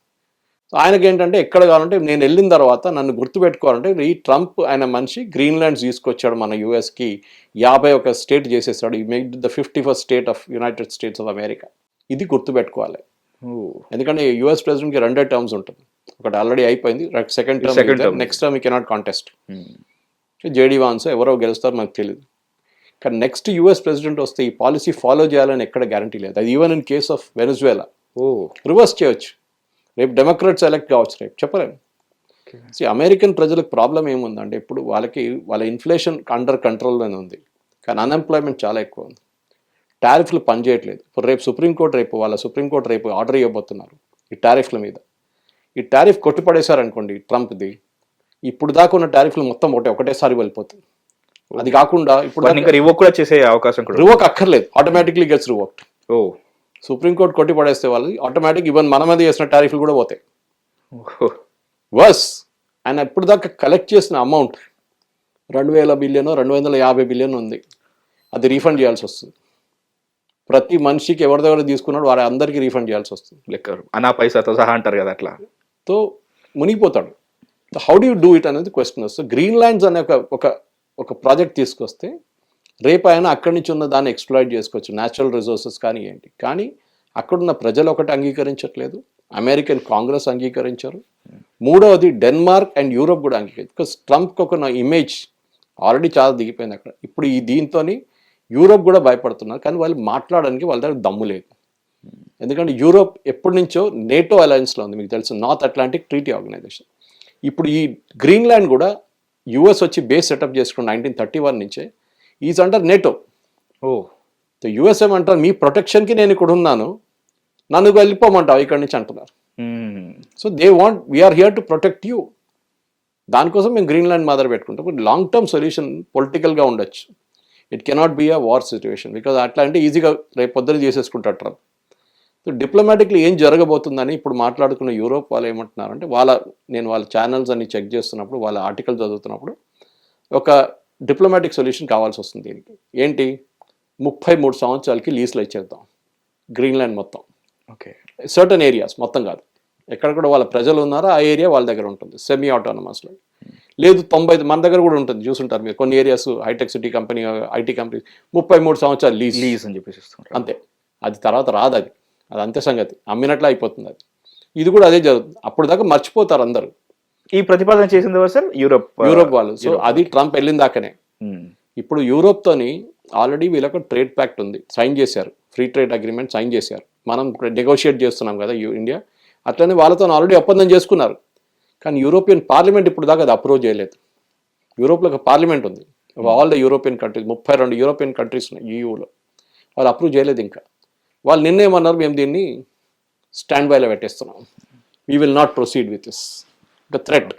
ఆయనకి ఏంటంటే ఎక్కడ కావాలంటే నేను వెళ్ళిన తర్వాత నన్ను గుర్తుపెట్టుకోవాలంటే ఈ ట్రంప్ ఆయన మనిషి గ్రీన్లాండ్స్ తీసుకొచ్చాడు మన యూఎస్కి, 51 స్టేట్ చేసేసాడు. ఈ make the 51st state of United states of America. ఇది గుర్తుపెట్టుకోవాలి. ఎందుకంటే యుఎస్ ప్రెసిడెంట్కి 2 terms ఉంటుంది, ఒకటి ఆల్రెడీ అయిపోయింది, సెకండ్ టర్మ్, నెక్స్ట్ టర్మ్ ఈ కెనాట్ కాంటెస్ట్. జేడీ వాన్స్ ఎవరో గెలుస్తారు మనకు తెలియదు. కానీ నెక్స్ట్ యుఎస్ ప్రెసిడెంట్ వస్తే ఈ పాలసీ ఫాలో చేయాలని ఎక్కడ గ్యారంటీ లేదు. అది even in case of Venezuela reverse చేయొచ్చు. రేపు డెమోక్రాట్స్ ఎలక్ట్ కావచ్చు, రేపు చెప్పలేము. అమెరికన్ ప్రజలకు ప్రాబ్లం ఏముందంటే ఇప్పుడు వాళ్ళ ఇన్ఫ్లేషన్ అండర్ కంట్రోల్లోనే ఉంది, కానీ అన్ఎంప్లాయ్మెంట్ చాలా ఎక్కువ ఉంది. టారిఫ్లు పనిచేయట్లేదు. ఇప్పుడు రేపు సుప్రీంకోర్టు రేపు ఆర్డర్ ఇవ్వబోతున్నారు ఈ టారిఫ్ల మీద. ఈ టారిఫ్ కొట్టిపడేశారనుకోండి ట్రంప్ది, ఇప్పుడు దాకా ఉన్న టారిఫ్లు మొత్తం ఒకటేసారి వెళ్ళిపోతుంది. అది కాకుండా ఇప్పుడు ఇంకా రివోక్ కూడా చేసే అవకాశం కూడా రివోక్ అక్కర్లేదు, ఆటోమేటిక్లీ గెట్స్ రివోక్డ్. సుప్రీంకోర్టు కొట్టి పడేస్తే వాళ్ళు ఆటోమేటిక్ ఈవెన్ మన మీద చేసిన టారిఫ్లు కూడా పోతాయి. వర్స్ ఆయన ఇప్పుడు దాకా కలెక్ట్ చేసిన అమౌంట్ 2,000 బిలియన్ 250 బిలియన్ ఉంది, అది రీఫండ్ చేయాల్సి వస్తుంది. ప్రతి మనిషికి ఎవరి దగ్గర తీసుకున్నాడు వారి అందరికీ రీఫండ్ చేయాల్సి వస్తుంది. లెక్క అనా పైసాతో సహా అంటారు కదా, అట్లా తో మునిగిపోతాడు. How do you do it అనేది క్వశ్చన్ వస్తుంది. గ్రీన్ ల్యాండ్స్ అనే ఒక ప్రాజెక్ట్ తీసుకొస్తే రేపు ఆయన అక్కడి నుంచి ఉన్న దాన్ని ఎక్స్ప్లాయిట్ చేసుకోవచ్చు, న్యాచురల్ రిసోర్సెస్ కానీ ఏంటి. కానీ అక్కడున్న ప్రజలు ఒకటి అంగీకరించట్లేదు, అమెరికన్ కాంగ్రెస్ అంగీకరించారు, మూడవది డెన్మార్క్ అండ్ యూరోప్ కూడా అంగీకరించారు. బికాస్ ట్రంప్కి ఒక ఇమేజ్ ఆల్రెడీ చాలా దిగిపోయింది అక్కడ. ఇప్పుడు దీంతో యూరోప్ కూడా భయపడుతున్నారు, కానీ వాళ్ళు మాట్లాడడానికి వాళ్ళ దగ్గర దమ్ము లేదు. ఎందుకంటే యూరోప్ ఎప్పటి నుంచో నేటో అలయన్స్లో ఉంది, మీకు తెలుసు, నార్త్ అట్లాంటిక్ ట్రీటీ ఆర్గనైజేషన్. ఇప్పుడు ఈ గ్రీన్లాండ్ కూడా యుఎస్ వచ్చి బేస్ సెటప్ చేసుకున్న 1931 నుంచే ఈజ్ అండర్ నేటో. యుఎస్ ఏమంటారు, మీ ప్రొటెక్షన్కి నేను ఇక్కడ ఉన్నాను, నన్ను వెళ్ళిపోమంటావు ఇక్కడి నుంచి అంటున్నారు. So they want we are here to protect you. దానికోసం మేము గ్రీన్లాండ్ మాదర్ పెట్టుకుంటాం. బట్ లాంగ్ టర్మ్ సొల్యూషన్ పొలిటికల్గా ఉండొచ్చు. It cannot be a war situation, because అట్లా అంటే ఈజీగా రేపు పొద్దున చేసేసుకుంటారు ట్రంప్. సో డిప్లొమాటిక్లీ ఏం జరగబోతుందని ఇప్పుడు మాట్లాడుకున్న యూరోప్ వాళ్ళు ఏమంటున్నారంటే, నేను వాళ్ళ ఛానల్స్ అన్ని చెక్ చేస్తున్నప్పుడు, వాళ్ళ ఆర్టికల్ చదువుతున్నప్పుడు ఒక డిప్లొమాటిక్ సొల్యూషన్ కావాల్సి వస్తుంది దీనికి. ఏంటి, 33 సంవత్సరాలకి లీజ్లో ఇచ్చేద్దాం గ్రీన్లాండ్ మొత్తం. ఓకే, సర్టన్ ఏరియాస్ మొత్తం కాదు, ఎక్కడెక్కడ వాళ్ళ ప్రజలు ఉన్నారో ఆ ఏరియా వాళ్ళ దగ్గర ఉంటుంది, సెమీ ఆటోనమస్లో. లేదు 90 మన దగ్గర కూడా ఉంటుంది, చూసుంటారు మీరు కొన్ని ఏరియాస్, హైటెక్ సిటీ కంపెనీ, ఐటీ కంపెనీ 33 సంవత్సరాలు లీజ్ అని చెప్పేసి అంతే. అది తర్వాత రాదు, అది అంతే సంగతి, అమ్మినట్లు అయిపోతుంది అది. ఇది కూడా అదే జరుగుతుంది. అప్పుడు దాకా మర్చిపోతారు అందరూ. ఈ ప్రతిపాదన చేసింది సార్ యూరోప్ వాళ్ళు. సో అది ట్రంప్ వెళ్ళిన దాకానే. ఇప్పుడు యూరోప్తోని ఆల్రెడీ వీళ్ళకు ట్రేడ్ ప్యాక్ట్ ఉంది, సైన్ చేశారు, ఫ్రీ ట్రేడ్ అగ్రిమెంట్ సైన్ చేశారు. మనం నెగోషియేట్ చేస్తున్నాం కదా ఇండియా, అట్లనే వాళ్ళతో ఆల్రెడీ ఒప్పందం చేసుకున్నారు. కానీ యూరోపియన్ పార్లమెంట్ ఇప్పుడు దాకా అది అప్రూవ్ చేయలేదు. యూరోప్లో ఒక పార్లమెంట్ ఉంది, all the European countries, 32 European countries ఉన్నాయి ఈయూలో, వాళ్ళు అప్రూవ్ చేయలేదు ఇంకా. వాళ్ళు నిన్నేమన్నారు, మేము దీన్ని స్టాండ్ బైలో పెట్టేస్తున్నాం, we will not proceed with this, ఒక థ్రెట్.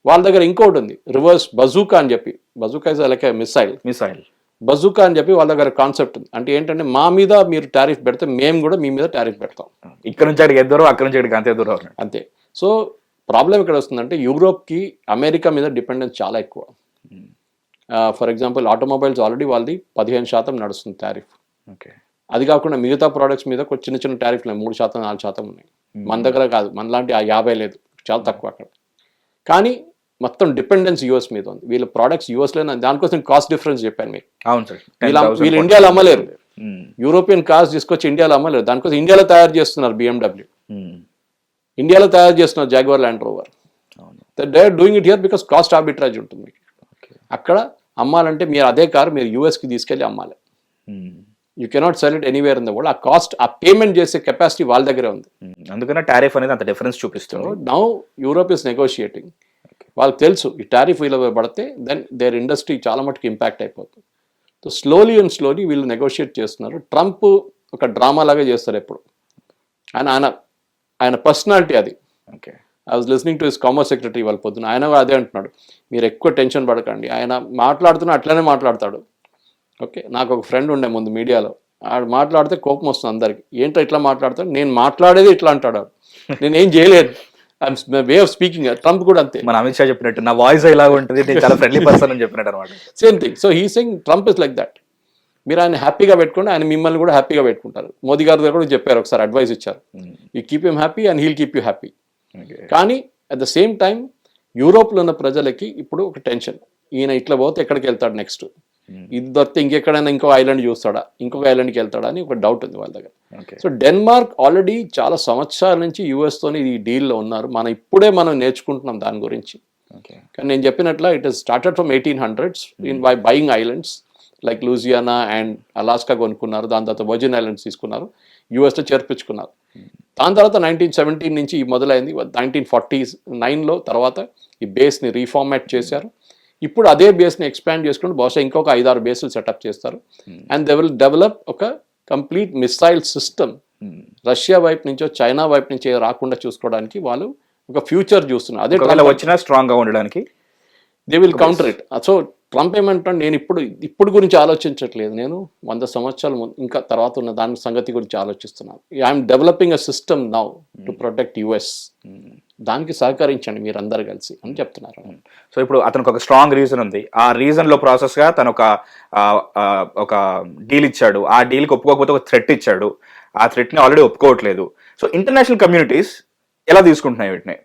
వాళ్ళ దగ్గర ఇంకోటి ఉంది, రివర్స్ బజూకా అని చెప్పి, bazooka is like missile bazooka అని చెప్పి వాళ్ళ దగ్గర కాన్సెప్ట్ ఉంది. అంటే ఏంటంటే, మా మీద మీరు టారిఫ్ పెడితే మేము కూడా మీ మీద టారిఫ్ పెడతాం, ఇక్కడ నుంచి అడిగి ఎద్దరు, అక్కడ నుంచి అడిగి అంతే దూరం అంతే. సో ప్రాబ్లం ఎక్కడ వస్తుందంటే, యూరోప్కి అమెరికా మీద డిపెండెన్స్ చాలా ఎక్కువ. ఫర్ ఎగ్జాంపుల్ ఆటోమొబైల్స్ ఆల్రెడీ వాళ్ళది 15% నడుస్తుంది టారిఫ్. ఓకే, అది కాకుండా మిగతా ప్రోడక్ట్స్ మీద చిన్న చిన్న టారిఫ్లు 3%, 4% ఉన్నాయి. మన దగ్గర కాదు, మనలాంటి 50 లేదు, చాలా తక్కువ అక్కడ. కానీ మొత్తం డిపెండెన్స్ యూఎస్ మీద ఉంది. వీళ్ళ ప్రోడక్ట్స్ యూఎస్లోనే, దానికోసం కాస్ట్ డిఫరెన్స్ చెప్పాను మీకు. అవును సార్, వీళ్ళు ఇండియాలో అమ్మలేరు, యూరోపియన్ కార్స్ తీసుకొచ్చి ఇండియాలో అమ్మలేరు. దానికోసం ఇండియాలో తయారు చేస్తున్నారు BMW, ఇండియాలో తయారు చేస్తున్నారు Jaguar Land Rover. They are doing it here because cost arbitrage ఉంటుంది మీకు. అక్కడ అమ్మాలంటే మీరు అదే కారు మీరు యూఎస్కి తీసుకెళ్ళి అమ్మాలి. You cannot sell it anywhere in the world. ఆ కాస్ట్, ఆ పేమెంట్ చేసే కెపాసిటీ వాళ్ళ దగ్గరే ఉంది. అందుకనే టారిఫ్ అనేది అంత డిఫరెన్స్ చూపిస్తుంది. Now Europe is negotiating. వాళ్ళకి తెలుసు ఈ టారిఫ్ వీళ్ళ పడితే దెన్ దేర్ ఇండస్ట్రీ చాలా మటుకు ఇంపాక్ట్ అయిపోతుంది. సో స్లోలీ అండ్ స్లోలీ వీళ్ళు నెగోషియేట్ చేస్తున్నారు. ట్రంప్ ఒక డ్రామా లాగా చేస్తారు ఎప్పుడు. ఆయన పర్సనాలిటీ అది. Okay, I was listening to his commerce secretary వాళ్ళ పొద్దున, ఆయన అదే అంటున్నాడు, మీరు ఎక్కువ టెన్షన్ పడకండి, ఆయన మాట్లాడుతున్నా అట్లనే మాట్లాడతాడు. ఓకే, నాకు ఒక ఫ్రెండ్ ఉండే ముందు మీడియాలో, ఆడు మాట్లాడితే కోపం వస్తుంది అందరికి, ఏంటో ఇట్లా మాట్లాడతాడు, నేను మాట్లాడేది ఇట్లా అంటాడు, నేను ఏం చేయలేదు, వే ఆఫ్ స్పీకింగ్. ట్రంప్ కూడా అంతే, మన అమిత్ షా చెప్పినట్టు నా వాయిస్ ఇలా ఉంటుంది, నేను చాలా ఫ్రెండ్లీ పర్సన్ అని చెప్పినట్టు అనమాట. Same thing. So he saying Trump is like that. మీరు ఆయన హ్యాపీగా పెట్టుకోండి, ఆయన మిమ్మల్ని కూడా హ్యాపీగా పెట్టుకుంటారు. మోదీ గారి దగ్గర కూడా చెప్పారు, ఒకసారి అడ్వైస్ ఇచ్చారు, you keep him happy and he'll keep you happy. కానీ అట్ ద సేమ్ టైం యూరోప్లో ఉన్న ప్రజలకి ఇప్పుడు ఒక టెన్షన్, ఈయన ఇట్లా పోతే ఎక్కడికి వెళ్తాడు నెక్స్ట్, ఇది దొరికితే ఇంకెక్కడైనా ఇంకో ఐలాండ్ చూస్తాడా, ఇంకొక ఐలాండ్కి వెళ్తాడా అని ఒక డౌట్ ఉంది వాళ్ళ దగ్గర. సో డెన్మార్క్ ఆల్రెడీ చాలా సంవత్సరాల నుంచి యూఎస్తోని ఈ డీల్లో ఉన్నారు. ఇప్పుడే మనం నేర్చుకుంటున్నాం దాని గురించి. కానీ నేను చెప్పినట్ల it is started from 1800s in by buying islands like Louisiana and Alaska కొనుక్కున్నారు, దాని తర్వాత వర్జిన్ ఐలాండ్స్ తీసుకున్నారు, యూఎస్లో చేర్పించుకున్నారు. దాని తర్వాత 1917 నుంచి మొదలైంది. 1949లో తర్వాత ఈ బేస్ని రీఫార్మాట్ చేశారు. ఇప్పుడు అదే బేస్ని ఎక్స్పాండ్ చేసుకుని బహుశా ఇంకొక 5-6 బేస్లు సెటప్ చేస్తారు. అండ్ దే విల్ డెవలప్ ఒక కంప్లీట్ మిసైల్ సిస్టమ్ రష్యా వైపు నుంచో చైనా వైపు నుంచో రాకుండా చూసుకోవడానికి వాళ్ళు ఒక ఫ్యూచర్ చూస్తున్నారు. అదే ఒకవేళ వచ్చినా స్ట్రాంగ్ గా ఉండడానికి they will counter it. So Trump ఏమంటాడు, నేను ఇప్పుడు గురించి ఆలోచించట్లేదు, నేను 100 సంవత్సరాల ఇంకా తర్వాత ఉన్న దాని సంగతి గురించి ఆలోచిస్తున్నాను. I'm developing a system now to protect US. దానికి సహకరించండి మీరు అందరు కలిసి అని చెప్తున్నారు. సో ఇప్పుడు అతనికి ఒక స్ట్రాంగ్ రీజన్ ఉంది. ఆ రీజన్ లో ప్రాసెస్ గా తను ఒక డీల్ ఇచ్చాడు. ఆ డీల్కి ఒప్పుకోకపోతే ఒక థ్రెట్ ఇచ్చాడు. ఆ థ్రెట్ ని ఆల్రెడీ ఒప్పుకోవట్లేదు. సో ఇంటర్నేషనల్ కమ్యూనిటీస్ ఎలా తీసుకుంటున్నాయి వీటిని?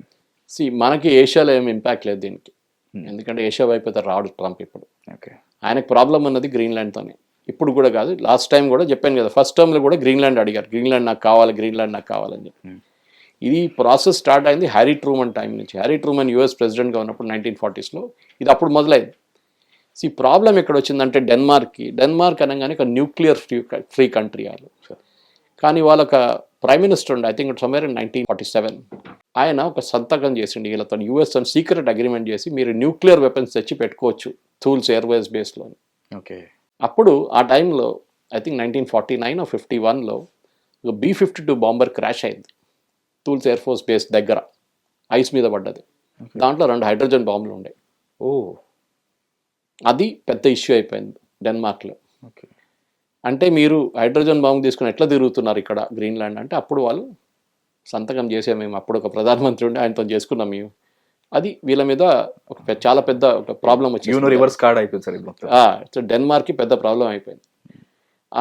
మనకి ఏషియాలో ఏమి ఇంపాక్ట్ లేదు దీనికి. ఎందుకంటే ఏషియా వైపు అయితే రాడు ట్రంప్. ఇప్పుడు ఓకే, ఆయనకు ప్రాబ్లం ఉన్నది గ్రీన్లాండ్తోనే. ఇప్పుడు కూడా కాదు, లాస్ట్ టైం కూడా చెప్పాను కదా, ఫస్ట్ టర్మ్లో కూడా గ్రీన్లాండ్ అడిగారు, గ్రీన్లాండ్ నాకు కావాలి, గ్రీన్లాండ్ నాకు కావాలని చెప్పి. ఇది ప్రాసెస్ స్టార్ట్ అయింది హ్యారీ ట్రూమన్ టైం నుంచి. హ్యారీ ట్రూమన్ యుఎస్ ప్రెసిడెంట్గా ఉన్నప్పుడు 1940sలో ఇది అప్పుడు మొదలైంది. ప్రాబ్లం ఎక్కడ వచ్చిందంటే డెన్మార్క్ అనగానే ఒక న్యూక్లియర్ ఫ్రీ కంట్రీ వాళ్ళు. కానీ వాళ్ళొక ప్రైమ్ మినిస్టర్ ఉండే, ఐ థింక్ సమ్వేర్ ఇన్ 1947, ఆయన ఒక సంతకం చేసిండు వీళ్ళతో, యూఎస్ అని సీక్రెట్ అగ్రిమెంట్ చేసి మీరు న్యూక్లియర్ వెపన్స్ తెచ్చి పెట్టుకోవచ్చు థూల్స్ ఎయిర్వేస్ బేస్లో. ఓకే, అప్పుడు ఆ టైంలో I think 1949 or 51లో B-52 bomber crash అయింది థూల్స్ ఎయిర్ ఫోర్స్ బేస్ దగ్గర, ఐస్ మీద పడ్డది. దాంట్లో 2 హైడ్రోజన్ బాంబులు ఉండే. అది పెద్ద ఇష్యూ అయిపోయింది డెన్మార్క్లో. ఓకే, అంటే మీరు హైడ్రోజన్ బాంబు తీసుకుని ఎట్లా తిరుగుతున్నారు ఇక్కడ గ్రీన్లాండ్ అంటే, అప్పుడు వాళ్ళు సంతకం చేసే, మేము అప్పుడు ఒక ప్రధానమంత్రి ఉండి ఆయనతో చేసుకున్నాం మేము. అది వీళ్ళ మీద ఒక చాలా పెద్ద ఒక ప్రాబ్లం వచ్చింది. రివర్స్ కార్డ్ అయిపోయింది. సో డెన్మార్క్కి పెద్ద ప్రాబ్లం అయిపోయింది.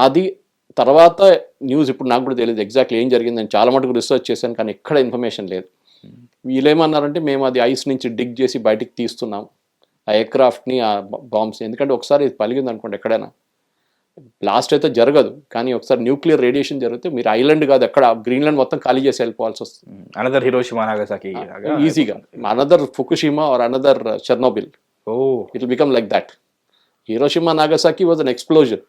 అది తర్వాత న్యూస్ ఇప్పుడు నాకు కూడా తెలియదు ఎగ్జాక్ట్లీ ఏం జరిగింది. నేను చాలా మటుకు రీసెర్చ్ చేశాను కానీ ఎక్కడ ఇన్ఫర్మేషన్ లేదు. వీళ్ళు ఏమన్నారంటే మేము అది ఐస్ నుంచి డిగ్ చేసి బయటికి తీస్తున్నాం ఆ ఎయిర్క్రాఫ్ట్ని, ఆ బాంబ్స్. ఎందుకంటే ఒకసారి ఇది పలిగింది అనుకోండి ఎక్కడైనా, బ్లాస్ట్ అయితే జరగదు కానీ ఒకసారి న్యూక్లియర్ రేడియేషన్ జరిగితే మీరు ఐలాండ్ కాదు ఎక్కడ గ్రీన్లాండ్ మొత్తం ఖాళీ చేసి వెళ్ళిపోవాల్సి వస్తుంది. అనదర్ హిరోషిమా నాగసాకి ఈజీగా, another Fukushima or another Chernobyl. It will become like that. Hiroshima Nagasaki was an explosion.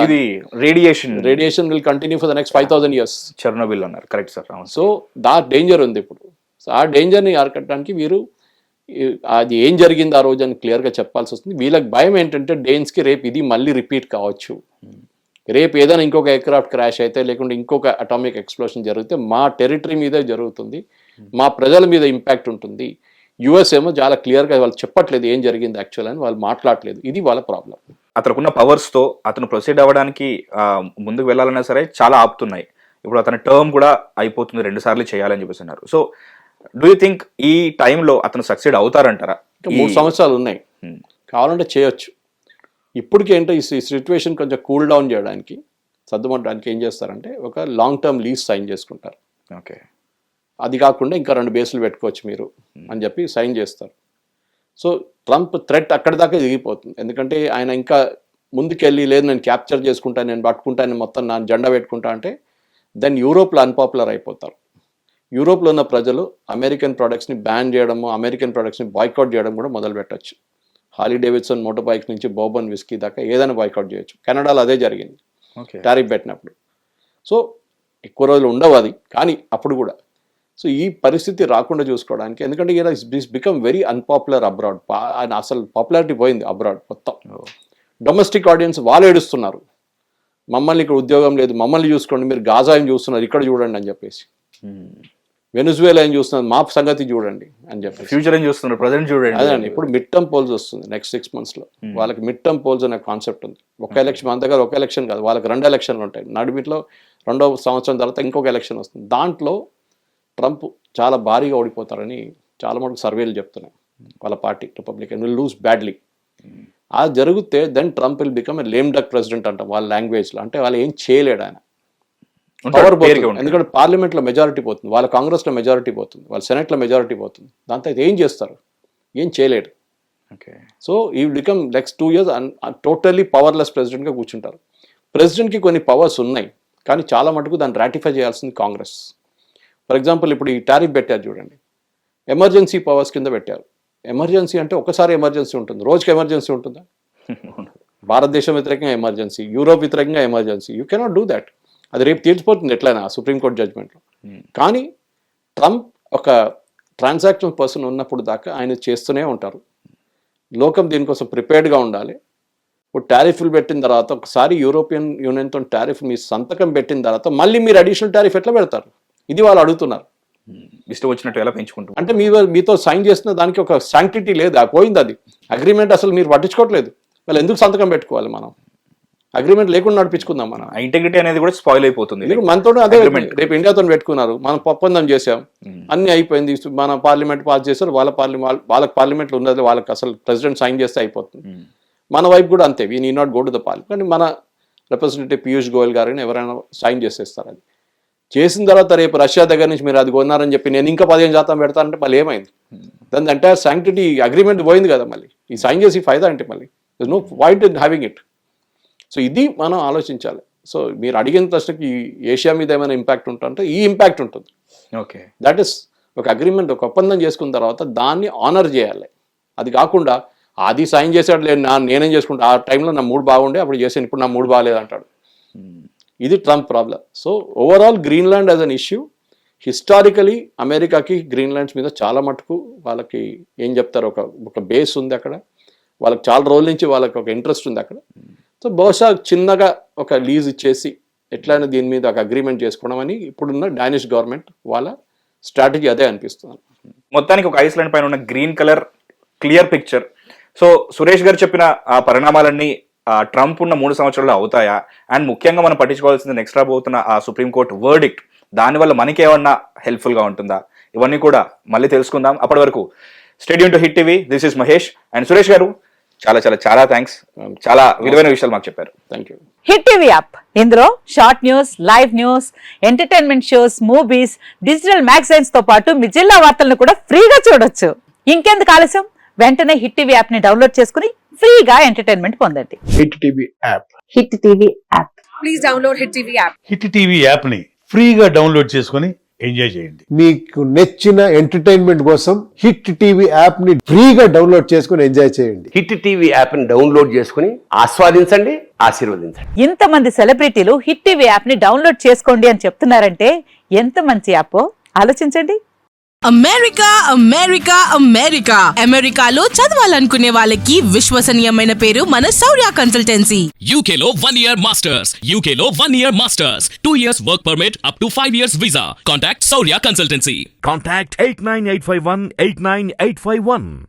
ఇది radiation will continue for the next 5000 years. Chernobyl అన్నారు, correct sir. So the danger ఉంది ఇప్పుడు. సో ఆ డేంజర్ని అరికట్టడానికి వీరు అది ఏం జరిగింది ఆ రోజు అని క్లియర్గా చెప్పాల్సి వస్తుంది. వీళ్ళకి భయం ఏంటంటే డేన్స్కి రేపు ఇది మళ్ళీ రిపీట్ కావచ్చు, రేపు ఏదైనా ఇంకొక ఎయిర్క్రాఫ్ట్ క్రాష్ అయితే లేకుంటే ఇంకొక అటామిక్ ఎక్స్ప్లోషన్ జరిగితే మా టెరిటరీ మీదే జరుగుతుంది, మా ప్రజల మీద ఇంపాక్ట్ ఉంటుంది. యుఎస్ ఏమో చాలా క్లియర్గా వాళ్ళు చెప్పట్లేదు ఏం జరిగింది యాక్చువల్ అని, వాళ్ళు మాట్లాడలేదు. ఇది వాళ్ళ ప్రాబ్లం. అతనుకున్న పవర్స్తో అతను ప్రొసీడ్ అవ్వడానికి ముందుకు వెళ్ళాలన్నా సరే చాలా ఆపుతున్నాయి. ఇప్పుడు అతని టర్మ్ కూడా అయిపోతుంది, 2 సార్లు చేయాలని చెప్పేస్తున్నారు. సో డూ యూ థింక్ ఈ టైంలో అతను సక్సీడ్ అవుతారంటారా? 3 సంవత్సరాలు ఉన్నాయి, కావాలంటే చేయొచ్చు. ఇప్పటికి ఏంటో ఈ సిచ్యువేషన్ కొంచెం కూల్ డౌన్ చేయడానికి, సర్దుమట్టడానికి ఏం చేస్తారంటే ఒక లాంగ్ టర్మ్ లీజ్ సైన్ చేసుకుంటారు. ఓకే, అది కాకుండా ఇంకా 2 బేసులు పెట్టుకోవచ్చు మీరు అని చెప్పి సైన్ చేస్తారు. సో ట్రంప్ థ్రెట్ అక్కడి దాకా దిగిపోతుంది. ఎందుకంటే ఆయన ఇంకా ముందుకెళ్ళి లేదు నేను క్యాప్చర్ చేసుకుంటాను, నేను పట్టుకుంటాను, మొత్తం నా జెండా పెట్టుకుంటా అంటే దెన్ యూరోప్లో అన్పాపులర్ అయిపోతారు. యూరోప్లో ఉన్న ప్రజలు అమెరికన్ ప్రొడక్ట్స్ని బ్యాన్ చేయడము, అమెరికన్ ప్రొడక్ట్స్ని బాయ్కాట్ చేయడం కూడా మొదలు పెట్టచ్చు. హార్లీ డేవిడ్సన్ మోటార్ బైక్ నుంచి బోర్బన్ విస్కీ దాకా ఏదైనా బాయ్కాట్ చేయొచ్చు. కెనడాలో అదే జరిగింది టారిఫ్ పెట్టినప్పుడు. సో ఎక్కువ రోజులు ఉండవు అది, కానీ అప్పుడు కూడా. సో ఈ పరిస్థితి రాకుండా చూసుకోవడానికి, ఎందుకంటే ఈయన is become very unpopular abroad. ఆయన అసలు పాపులారిటీ పోయింది అబ్రాడ్ మొత్తం. డొమెస్టిక్ ఆడియన్స్ వాళ్ళు ఏడుస్తున్నారు, మమ్మల్ని ఇక్కడ ఉద్యోగం లేదు, మమ్మల్ని చూసుకోండి, మీరు గాజా ఏం చూస్తున్నారు ఇక్కడ చూడండి అని చెప్పేసి, వెనుజువేలా ఏం చూస్తున్నారు మా సంగతి చూడండి అని చెప్పి, ఫ్యూచర్ ఏం చూస్తున్నారు ప్రజెంట్ చూడండి. అదండి ఇప్పుడు మిడ్ టర్మ్ పోల్స్ వస్తుంది నెక్స్ట్ 6 monthsలో. వాళ్ళకి మిడ్ టర్మ్ పోల్స్ అనే కాన్సెప్ట్ ఉంది. ఒక ఎలక్షన్, మన దగ్గర ఒక ఎలక్షన్ కాదు, వాళ్ళకి 2 ఎలక్షన్లు ఉంటాయి. నడిమిట్లో 2వ సంవత్సరం తర్వాత ఇంకొక ఎలక్షన్ వస్తుంది. దాంట్లో ట్రంప్ చాలా భారీగా ఓడిపోతారని చాలా మటుకు సర్వేలు చెప్తున్నాయి. వాళ్ళ party Republican will lose badly. అది జరిగితే then Trump will become a lame duck president అంటాం వాళ్ళ లాంగ్వేజ్లో. అంటే వాళ్ళు ఏం చేయలేడు, ఆయన పవర్ పోతుంది. ఎందుకంటే పార్లమెంట్లో మెజారిటీ పోతుంది, వాళ్ళ కాంగ్రెస్లో మెజారిటీ పోతుంది, వాళ్ళ సెనెట్లో మెజారిటీ పోతుంది. దాంతో అయితే ఏం చేస్తారు, ఏం చేయలేడు. సో ఈ become next 2 years totally powerless ప్రెసిడెంట్గా కూర్చుంటారు. ప్రెసిడెంట్కి కొన్ని పవర్స్ ఉన్నాయి కానీ చాలా మటుకు దాన్ని రాటిఫై చేయాల్సింది కాంగ్రెస్. ఫర్ ఎగ్జాంపుల్ ఇప్పుడు ఈ టారిఫ్ పెట్టారు చూడండి, ఎమర్జెన్సీ పవర్స్ కింద పెట్టారు. ఎమర్జెన్సీ అంటే ఒకసారి ఎమర్జెన్సీ ఉంటుంది, రోజుకి ఎమర్జెన్సీ ఉంటుందా? భారతదేశం వ్యతిరేకంగా ఎమర్జెన్సీ, యూరోప్ వ్యతిరేకంగా emergency, you cannot do that. అది రేపు తీర్చిపోతుంది ఎట్లయినా సుప్రీంకోర్టు జడ్జ్మెంట్లో. కానీ ట్రంప్ ఒక ట్రాన్సాక్షన్ పర్సన్ ఉన్నప్పుడు దాకా ఆయన చేస్తూనే ఉంటారు. లోకం దీనికోసం ప్రిపేర్డ్గా ఉండాలి. ఇప్పుడు టారిఫ్లు పెట్టిన తర్వాత ఒకసారి యూరోపియన్ యూనియన్తో టారిఫ్ మీ సంతకం పెట్టిన తర్వాత మళ్ళీ మీరు అడిషనల్ టారిఫ్ ఎట్లా పెడతారు? ఇది వాళ్ళు అడుగుతున్నారు. ఇష్టం వచ్చినట్టు ఎలా పెంచుకుంటాం అంటే మీతో సైన్ చేసిన దానికి ఒక శాంక్టిటీ లేదు, పోయింది అది అగ్రిమెంట్. అసలు మీరు పట్టించుకోవట్లేదు, వాళ్ళు ఎందుకు సంతకం పెట్టుకోవాలి? మనం అగ్రిమెంట్ లేకుండా నడిపించుకుందాం. మనం ఇంటెగ్రిటీ అనేది కూడా స్పాయిల్ అయిపోతుంది. మీరు మనతో అదే రేపు ఇండియాతో పెట్టుకున్నారు, మనం ఒప్పందం చేసాం, అన్ని అయిపోయింది, మన పార్లమెంట్ పాస్ చేశారు, వాళ్ళకి పార్లమెంట్లో ఉన్నది, వాళ్ళకి అసలు ప్రెసిడెంట్ సైన్ చేస్తే అయిపోతుంది. మన వైపు కూడా అంతే, we need not go to the parliament. కానీ మన రిప్రజెంటేటివ్ పీయూష్ గోయల్ గారిని ఎవరైనా సైన్ చేసేస్తారు. అది చేసిన తర్వాత రేపు రష్యా దగ్గర నుంచి మీరు అది కొన్నారని చెప్పి నేను ఇంకా 15% పెడతానంటే మళ్ళీ ఏమైంది? దాని అంటే శాంక్టిటీ అగ్రిమెంట్ పోయింది కదా. మళ్ళీ ఈ సైన్ చేసి ఫైదా అంటే మళ్ళీ no point in having it. So ఇది మనం ఆలోచించాలి. సో మీరు అడిగిన ప్రశ్నకి ఏషియా మీద ఏమైనా ఇంపాక్ట్ ఉంటుందంటే ఈ ఇంపాక్ట్ ఉంటుంది. ఓకే, దట్ ఈస్ ఒక అగ్రిమెంట్, ఒక ఒప్పందం చేసుకున్న తర్వాత దాన్ని ఆనర్ చేయాలి. అది కాకుండా అది సైన్ చేసాడు లేదు నేనేం చేసుకుంటా, ఆ టైంలో నా మూడు బాగుండే అప్పుడు చేసాను, ఇప్పుడు నా మూడు బాగాలేదు అంటాడు. ఇది Trump problem. So overall Greenland as an issue, historically అమెరికాకి గ్రీన్లాండ్స్ మీద చాలా మటుకు వాళ్ళకి ఏం చెప్తారు, ఒక బేస్ ఉంది అక్కడ, వాళ్ళకి చాలా రోజుల నుంచి వాళ్ళకి ఒక ఇంట్రెస్ట్ ఉంది అక్కడ. సో బహుశా చిన్నగా ఒక లీజ్ ఇచ్చేసి ఎట్లయినా దీని మీద ఒక అగ్రిమెంట్ చేసుకోవడం అని ఇప్పుడున్న డానిష్ గవర్నమెంట్ వాళ్ళ స్ట్రాటజీ అదే అనిపిస్తుంది. మొత్తానికి ఒక ఐస్లాండ్ పైన ఉన్న green colour clear picture. So Suresh గారు చెప్పిన ఆ పరిణామాలన్నీ ట్రంప్ ఉన్న 3 సంవత్సరాలు అవుతాయా? అండ్ ముఖ్యంగా మనం పట్టించుకోవాల్సింది నెక్స్ట్ రాబోతున్న ఆ సుప్రీంకోర్టు వర్డిక్ట్, దానివల్ల మనకి ఏమన్నా హెల్ప్ఫుల్గా ఉంటుందా? ఇవన్నీ కూడా మళ్ళీ తెలుసుకుందాం. అప్పటి వరకు stay tune to hit TV. This is Mahesh and Suresh గారు. చాలా చాలా చాలా థ్యాంక్స్, చాలా విలువైన విషయాలు మాకు చెప్పారు. Thank you. Hit TV app, ఇందులో short news, live news, entertainment shows, movies, digital magazines తో పాటు మీ జిల్లా వార్తలను కూడా ఫ్రీగా చూడొచ్చు. ఇంకెందుకు ఆలస్యం, వెంటనే హిట్ టీవీ యాప్ ని డౌన్లోడ్ చేసుకుని ఫ్రీగా ఎంటర్టైన్మెంట్ పొందండి. Hit TV app. Hit TV app. Please download hit TV app. Hit TV app ని ఫ్రీగా డౌన్లోడ్ చేసుకొని ఎంజాయ్ చేయండి. మీకు నచ్చిన ఎంటర్టైన్మెంట్ కోసం హిట్ టీవీ యాప్ ని ఫ్రీగా డౌన్లోడ్ చేసుకొని ఎంజాయ్ చేయండి. హిట్ టీవీ యాప్ ని డౌన్లోడ్ చేసుకుని ఆస్వాదించండి, ఆశీర్వదించండి. ఇంతమంది సెలబ్రిటీలు హిట్ టీవీ యాప్ ని డౌన్లోడ్ చేసుకోండి అని చెప్తున్నారంటే ఎంత మంచి యాప్ ఆలోచించండి. అమెరికా అమెరికా అమెరికా అమెరికాలో చదవాలనుకునే వాళ్ళకి విశ్వసనీయమైన పేరు మన శౌర్య కన్సల్టెన్సీ. UK లో 1 year masters. UK లో 1 year masters. 2 years work permit up to 5 years visa. Contact Saurya Consultancy. Contact 89851 89851.